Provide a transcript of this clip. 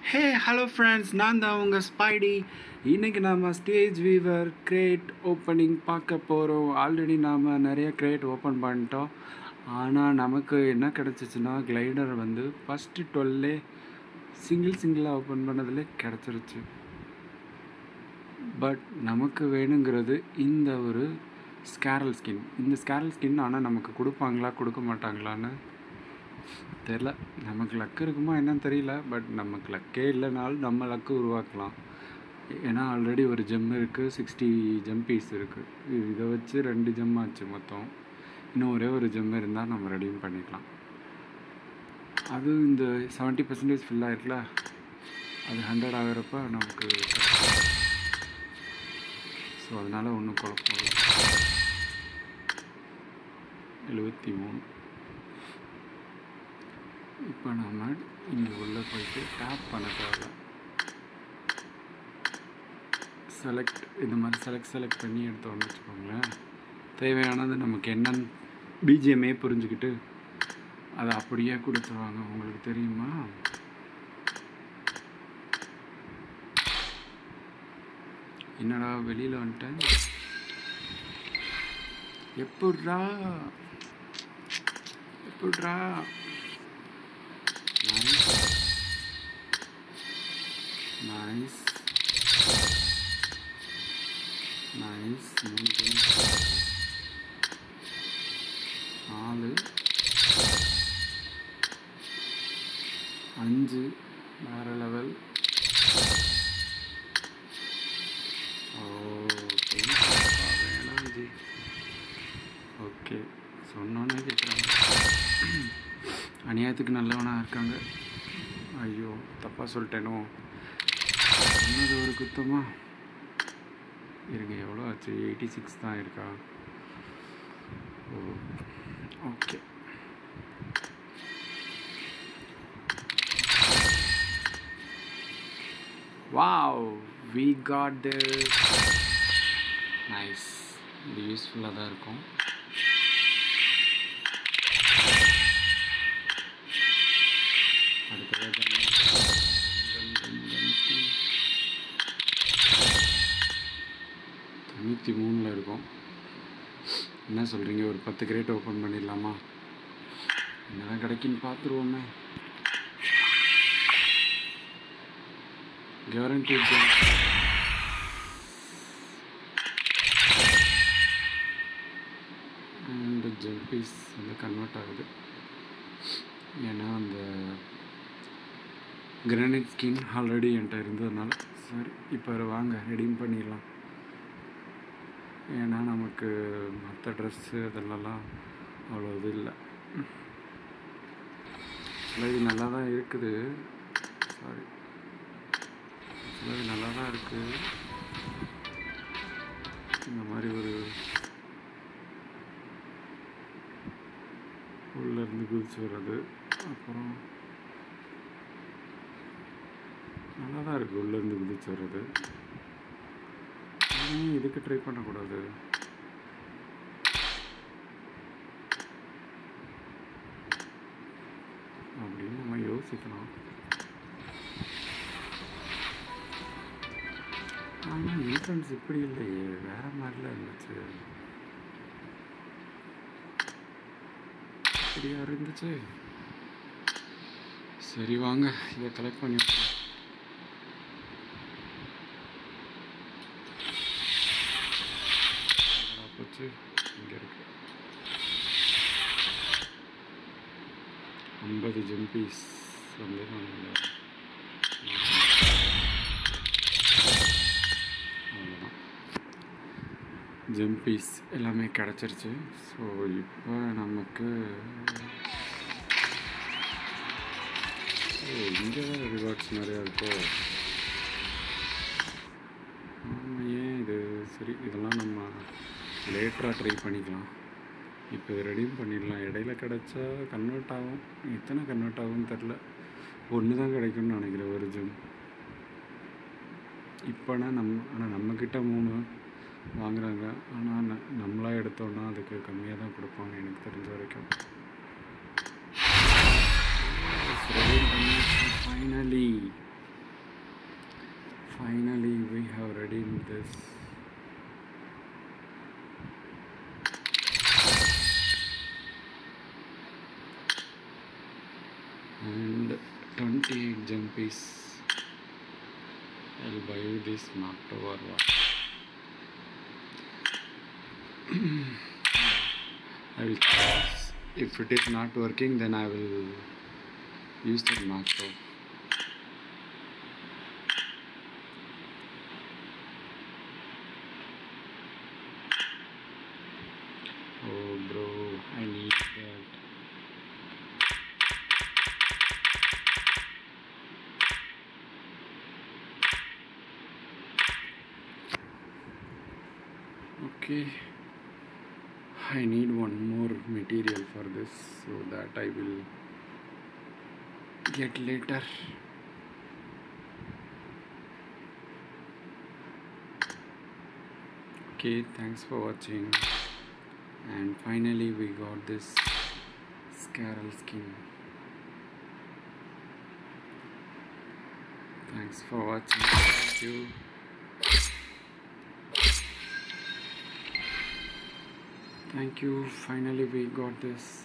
Hey hello friends, நான் தான் உங்கள் ஸ்பைடி. இன்றைக்கி நாம் ஸ்டேஜ் வீவர் கிரேட் ஓப்பனிங் பார்க்க போகிறோம். ஆல்ரெடி நாம் நிறைய கிரேட் ஓப்பன் பண்ணிட்டோம். ஆனால் நமக்கு என்ன கிடச்சிச்சின்னா கிளைடர் வந்து ஃபஸ்ட்டு 12 சிங்கிளாக ஓப்பன் பண்ணதில் கிடச்சிருச்சு. பட் நமக்கு வேணுங்கிறது இந்த ஒரு ஸ்கேரல் ஸ்கின். இந்த ஸ்கேரல் ஸ்கின் ஆனால் நமக்கு கொடுப்பாங்களா கொடுக்க மாட்டாங்களான்னு தெரில. நமக்கு லக்கு இருக்குமா என்னன்னு தெரியல. பட் நமக்கு லக்கே இல்லைனாலும் நம்ம லக்கு உருவாக்கலாம். ஏன்னா ஆல்ரெடி ஒரு ஜெம் இருக்குது, 60 ஜெம் பீஸ் இருக்குது. இதை வச்சு 2 ஜெம் ஆச்சு மொத்தம். இன்னும் ஒரே ஒரு ஜெம் இருந்தால் நம்ம ரெடியும் பண்ணிக்கலாம். அது இந்த 70% ஃபில் ஆகிருக்குல்ல, அது 100 ஆகிறப்ப நமக்கு ஸோ அதனால் ஒன்றும் குழப்பம் இல்லை. 73. இப்போ நம்ம இங்கே உள்ளே போயிட்டு டேப் பண்ண தேவை. செலக்ட் இந்த மாதிரி செலக்ட் பண்ணி எடுத்தோன்னு வச்சுக்கோங்களேன். தேவையானது நமக்கு என்னன்னு பிஜிஎம்ஏ புரிஞ்சுக்கிட்டு அதை அப்படியே கொடுத்துருவாங்க. உங்களுக்கு தெரியுமா? என்னடா வெளியில் வந்துட்டேன். எப்பட்றா நைஸ் 4 5 வேறு லெவல். வேணாம் ஜி. ஓகே, சொன்னோன்னே கேட்குறாங்க. அநியாயத்துக்கு நல்லவனாக இருக்காங்க. ஐயோ, தப்பாக சொல்லிட்டேனோ. சொன்னது ஒரு குத்தமா? இருங்க, எவ்வளோ ஆச்சு? 86 தான் இருக்கா? Oh okay. Wow, we got this. Nice. இது யூஸ்ஃபுல்லாக தான் இருக்கும். அடுத்தது 93 இருக்கும். என்ன சொல்கிறீங்க? ஒரு 10 கிரேட் ஓப்பன் பண்ணிடலாமா? என்னதான் கிடைக்குன்னு பார்த்துருவோமே. கேரண்டி அண்ட் ஜெம் பீஸ் வந்து கன்வெர்ட் ஆகுது. ஏன்னா அந்த கிரானைட் ஸ்கின் ஆல்ரெடி என்கிட்ட இருந்ததுனால. சரி, இப்போ வாங்க ரெடீம் பண்ணிடலாம். ஏன்னா நமக்கு மற்ற ட்ரெஸ்ஸு அதெல்லாம் அவ்வளோ இது இல்லை. இது நல்லா தான் இருக்குது. இது நல்லா தான் இருக்குது. இந்த மாதிரி ஒரு உள்ளேருந்து குதிச்சு வர்றது, அப்புறம் நல்லா தான் இருக்குது உள்ளேருந்து குதிச்சு வர்றது. இதுக்கு ட்ரை பண்ணக்கூடாது. அப்படின்னு நம்ம யோசிக்கலாம். ஆனால் என்ட்ரன்ஸ் இப்படி இல்லையே, வேற மாதிரிலாம் இருந்துச்சு. இப்படியா இருந்துச்சு? சரி வாங்க இதை கலெக்ட் பண்ணி போச்சு. இங்கே இருக்கு 50 ஜெம் பீஸ் வந்து அவ்வளோதான். ஜெம் பீஸ் எல்லாமே கிடச்சிருச்சு. ஸோ இப்போ நமக்கு இங்கே தான் ரிவார்ட்ஸ் நிறையா இருக்கோ. ஏன் இது? சரி, இதெல்லாம் நம்ம லேட்டராக ட்ரை பண்ணிக்கலாம். இப்போ ரெடியும் பண்ணிடலாம். இடையில கிடச்சா கன்வெர்ட் ஆகும். எத்தனை கன்வெர்ட் ஆகும்னு தெரில. 1 தான் கிடைக்கும்னு நினைக்கிறேன் ஒரு ஜெம். இப்போனா ஆனால் நம்மக்கிட்ட 3 வாங்குறாங்க. ஆனால் நம்மளாக எடுத்தோன்னா அதுக்கு கம்மியாக தான் கொடுப்பாங்க எனக்கு தெரிஞ்ச வரைக்கும். Finally this. And 28 jumpies. I'll buy this marked over what? I will choose. If it is not working, then I will use the marked over. Oh bro, I need that. Okay, I need one more material for this, so that I will get later. Okay, thanks for watching. And finally we got this Scarel skin. Thanks for watching. Thank you. Thank you. Finally we got this.